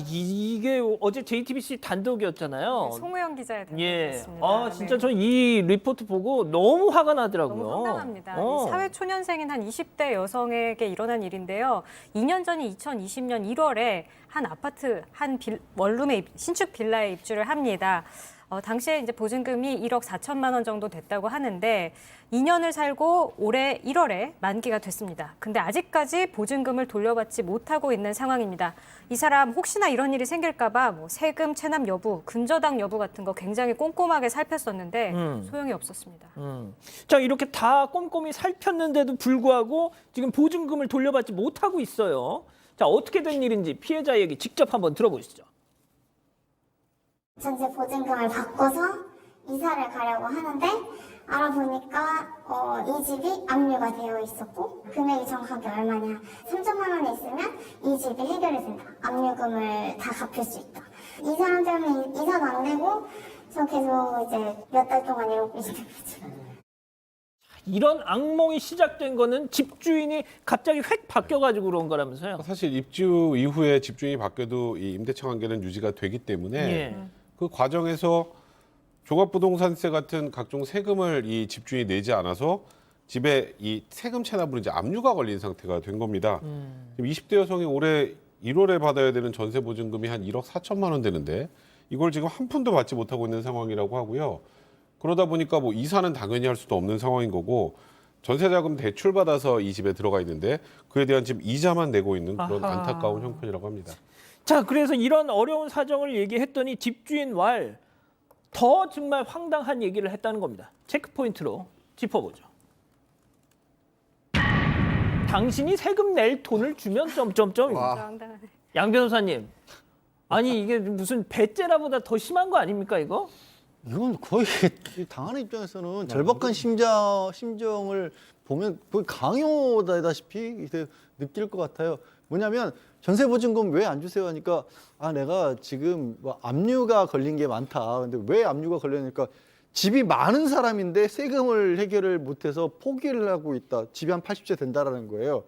이게 어제 JTBC 단독이었잖아요. 네, 송우영 기자의 예. 단독이었습니다. 진짜 저 이 리포트 보고 너무 화가 나더라고요. 너무 황당합니다. 이 사회 초년생인 한 20대 여성에게 일어난 일인데요. 2년 전인 2020년 1월에 한 아파트 한 원룸의 신축 빌라에 입주를 합니다. 당시에 이제 보증금이 1억 4천만 원 정도 됐다고 하는데 2년을 살고 올해 1월에 만기가 됐습니다. 근데 아직까지 보증금을 돌려받지 못하고 있는 상황입니다. 이 사람 혹시나 이런 일이 생길까 봐 뭐 세금 체납 여부, 근저당 여부 같은 거 굉장히 꼼꼼하게 살폈었는데 소용이 없었습니다. 자, 이렇게 다 꼼꼼히 살폈는데도 불구하고 지금 보증금을 돌려받지 못하고 있어요. 자, 어떻게 된 일인지 피해자 얘기 직접 한번 들어보시죠. 전세 보증금을 받고서 이사를 가려고 하는데 알아보니까 이 집이 압류가 되어 있었고 금액이 정확하게 얼마냐 3천만 원이 있으면 이 집이 해결이 된다. 압류금을 다 갚을 수 있다. 이 사람 때문에 이사도 안 되고 저 계속 이제 몇 달 동안 이러고 있는 거죠. 이런 악몽이 시작된 거는 집주인이 갑자기 획 바뀌어가지고 그런 거라면서요. 사실 입주 이후에 집주인이 바뀌어도 이 임대차 관계는 유지가 되기 때문에 예. 그 과정에서 종합부동산세 같은 각종 세금을 이 집주인이 내지 않아서 집에 이 세금 체납으로 이제 압류가 걸린 상태가 된 겁니다. 지금 20대 여성이 올해 1월에 받아야 되는 전세 보증금이 한 1억 4천만 원 되는데 이걸 지금 한 푼도 받지 못하고 있는 상황이라고 하고요. 그러다 보니까 뭐 이사는 당연히 할 수도 없는 상황인 거고 전세자금 대출 받아서 이 집에 들어가 있는데 그에 대한 지금 이자만 내고 있는 그런 아하. 안타까운 형편이라고 합니다. 자, 그래서 이런 어려운 사정을 얘기했더니 집주인 왈 더 정말 황당한 얘기를 했다는 겁니다. 체크포인트로 짚어보죠. 당신이 세금 낼 돈을 주면 점점점. 황당하네. 양 변호사님, 아니 이게 무슨 배째라보다 더 심한 거 아닙니까 이거? 이건 거의 당하는 입장에서는 절박한 심정을 보면 거의 강요다다시피 느낄 것 같아요. 뭐냐면 전세 보증금 왜 안 주세요 하니까 내가 지금 뭐 압류가 걸린 게 많다. 근데 왜 압류가 걸렸냐니까 집이 많은 사람인데 세금을 해결을 못해서 포기를 하고 있다. 집이 한 80채 된다라는 거예요.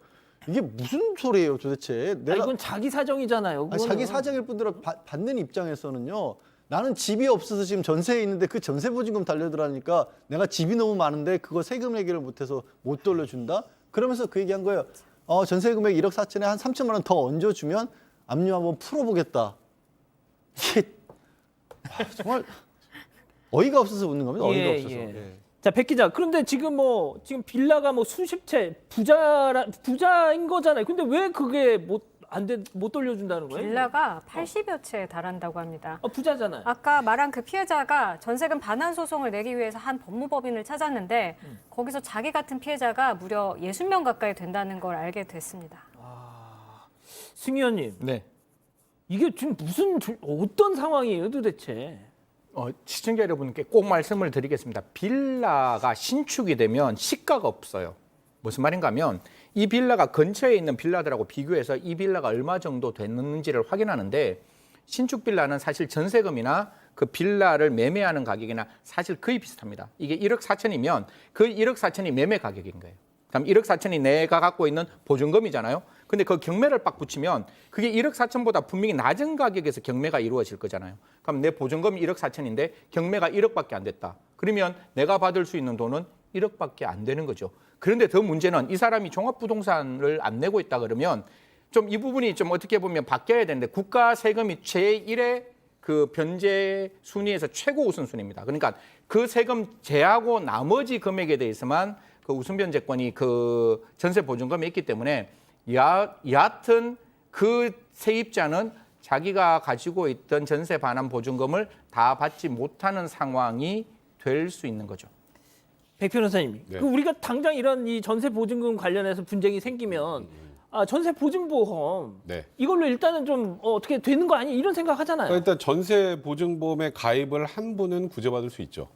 이게 무슨 소리예요 도대체? 이건 자기 사정이잖아요. 자기 그거는. 사정일 뿐더러 받는 입장에서는요. 나는 집이 없어서 지금 전세에 있는데 그 전세 보증금 달려들어가니까 내가 집이 너무 많은데 그거 세금 해결을 못해서 못 돌려준다? 그러면서 그 얘기한 거예요. 전세 금액 1억 4천에 한 3천만 원 더 얹어주면 압류 한번 풀어보겠다. 이게 정말 어이가 없어서 웃는 겁니다. 어이가 없어서. 예. 자, 백 기자. 그런데 지금 지금 빌라가 수십 채 부자인 거잖아요. 근데 왜 그게 못 돌려준다는 거예요? 빌라가 80여 채에 달한다고 합니다. 부자잖아요. 아까 말한 그 피해자가 전세금 반환 소송을 내기 위해서 한 법무법인을 찾았는데 거기서 자기 같은 피해자가 무려 60명 가까이 된다는 걸 알게 됐습니다. 승 의원님, 네. 이게 지금 어떤 상황이에요 도대체? 시청자 여러분께 꼭 말씀을 드리겠습니다. 빌라가 신축이 되면 시가가 없어요. 무슨 말인가 하면 이 빌라가 근처에 있는 빌라들하고 비교해서 이 빌라가 얼마 정도 됐는지를 확인하는데 신축 빌라는 사실 전세금이나 그 빌라를 매매하는 가격이나 사실 거의 비슷합니다. 이게 1억 4천이면 그 1억 4천이 매매 가격인 거예요. 그럼 1억 4천이 내가 갖고 있는 보증금이잖아요. 근데 그 경매를 빡 붙이면 그게 1억 4천보다 분명히 낮은 가격에서 경매가 이루어질 거잖아요. 그럼 내 보증금이 1억 4천인데 경매가 1억밖에 안 됐다. 그러면 내가 받을 수 있는 돈은 1억밖에 안 되는 거죠. 그런데 더 문제는 이 사람이 종합부동산을 안 내고 있다 그러면 좀 이 부분이 좀 어떻게 보면 바뀌어야 되는데 국가 세금이 제1의 그 변제 순위에서 최고 우선순위입니다. 그러니까 그 세금 제하고 나머지 금액에 대해서만 그 우선변제권이 그 전세 보증금에 있기 때문에 여하튼 그 세입자는 자기가 가지고 있던 전세 반환 보증금을 다 받지 못하는 상황이 될 수 있는 거죠. 백 변호사님, 네. 우리가 당장 이런 이 전세 보증금 관련해서 분쟁이 생기면 전세 보증보험 네. 이걸로 일단은 좀 어떻게 되는 거 아니 이런 생각하잖아요. 일단 전세 보증보험에 가입을 한 분은 구제받을 수 있죠.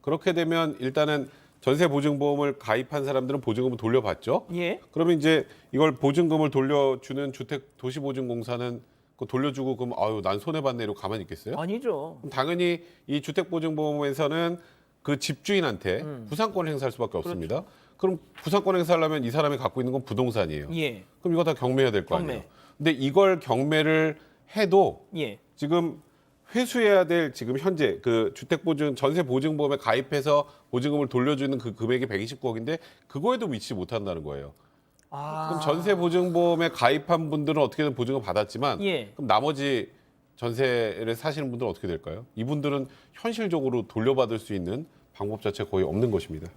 그렇게 되면 일단은 전세 보증보험을 가입한 사람들은 보증금을 돌려받죠. 예. 그러면 이제 이걸 보증금을 돌려주는 주택도시보증공사는 그거 돌려주고 그럼 난 손해봤네 이러고 가만히 있겠어요? 아니죠. 그럼 당연히 이 주택보증보험에서는 그 집주인한테 부상권을 행사할 수밖에 없습니다. 그럼 부상권 행사하려면 이 사람이 갖고 있는 건 부동산이에요. 예. 그럼 이거 다 경매해야 될 거 경매. 아니에요. 근데 이걸 경매를 해도 예. 지금 회수해야 될 지금 현재 그 주택보증 전세보증보험에 가입해서 보증금을 돌려주는 그 금액이 129억인데 그거에도 미치지 못한다는 거예요. 그럼 전세보증보험에 가입한 분들은 어떻게든 보증금 받았지만 예. 그럼 나머지 전세를 사시는 분들은 어떻게 될까요? 이분들은 현실적으로 돌려받을 수 있는 방법 자체가 거의 없는 것입니다.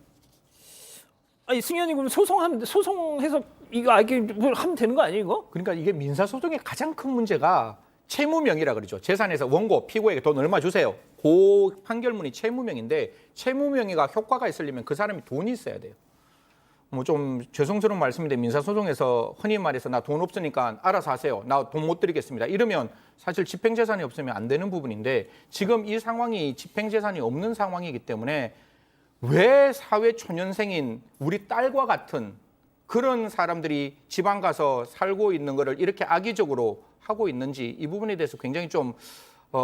아니 승현이 그럼 소송해서 이거 뭘 하면 되는 거 아니에요 이거? 그러니까 이게 민사소송의 가장 큰 문제가 채무명의라 그러죠. 재산에서 원고, 피고에게 돈 얼마 주세요. 그 판결문이 채무명인데 채무명의가 효과가 있으려면 그 사람이 돈이 있어야 돼요. 뭐 좀 죄송스러운 말씀인데 민사소송에서 흔히 말해서 나 돈 없으니까 알아서 하세요. 나 돈 못 드리겠습니다. 이러면 사실 집행재산이 없으면 안 되는 부분인데 지금 이 상황이 집행재산이 없는 상황이기 때문에 왜 사회초년생인 우리 딸과 같은 그런 사람들이 지방 가서 살고 있는 거를 이렇게 악의적으로 하고 있는지 이 부분에 대해서 굉장히 좀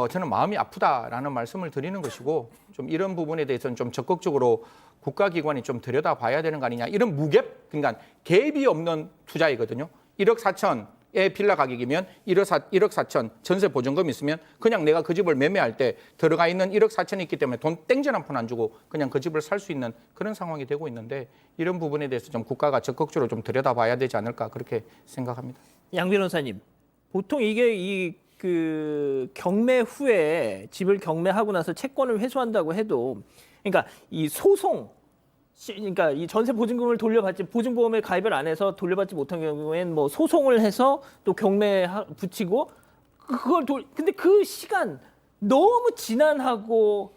저는 마음이 아프다라는 말씀을 드리는 것이고 좀 이런 부분에 대해서는 좀 적극적으로 국가기관이 좀 들여다봐야 되는 거 아니냐. 이런 무갭, 그러니까 갭이 없는 투자이거든요. 1억 4천의 빌라 가격이면 1억 4천 전세 보증금 있으면 그냥 내가 그 집을 매매할 때 들어가 있는 1억 4천이 있기 때문에 돈 땡전 한 푼 안 주고 그냥 그 집을 살 수 있는 그런 상황이 되고 있는데 이런 부분에 대해서 좀 국가가 적극적으로 좀 들여다봐야 되지 않을까 그렇게 생각합니다. 양 변호사님, 보통 이게 그 경매 후에 집을 경매하고 나서 채권을 회수한다고 해도, 그러니까 이 소송, 그러니까 이 전세 보증금을 돌려받지 보증보험에 가입을 안 해서 돌려받지 못한 경우에는 뭐 소송을 해서 또 경매 붙이고 근데 그 시간 너무 지난하고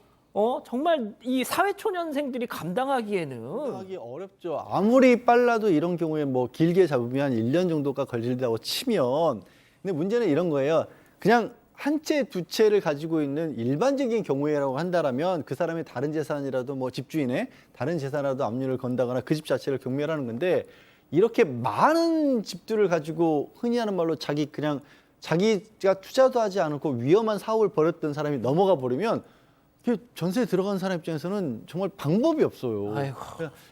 정말 이 사회초년생들이 감당하기에는 하기 어렵죠. 아무리 빨라도 이런 경우에 뭐 길게 잡으면 한 1년 정도가 걸린다고 치면, 근데 문제는 이런 거예요. 그냥 한 채, 두 채를 가지고 있는 일반적인 경우라고 한다라면 그 사람의 다른 재산이라도 뭐 집주인의 다른 재산이라도 압류를 건다거나 그 집 자체를 경매하는 건데, 이렇게 많은 집들을 가지고 흔히 하는 말로 자기가 투자도 하지 않고 위험한 사업을 벌였던 사람이 넘어가 버리면 전세에 들어간 사람 입장에서는 정말 방법이 없어요. 아이고.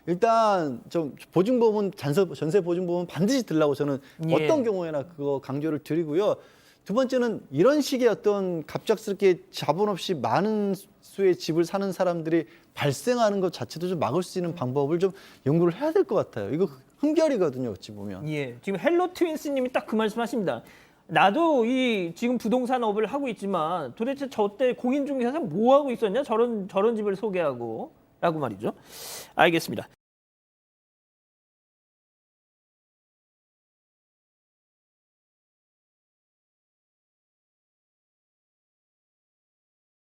일단 좀 보증보험은 전세 보증보험은 반드시 들라고 저는 예. 어떤 경우에나 그거 강조를 드리고요. 두 번째는 이런 식의 어떤 갑작스럽게 자본 없이 많은 수의 집을 사는 사람들이 발생하는 것 자체도 좀 막을 수 있는 방법을 좀 연구를 해야 될 것 같아요. 이거 흠결이거든요, 어찌 보면. 예, 지금 헬로 트윈스님이 딱 그 말씀하십니다. 나도 이 지금 부동산업을 하고 있지만 도대체 저 때 공인중개사 뭐 하고 있었냐? 저런 집을 소개하고 라고 말이죠. 알겠습니다.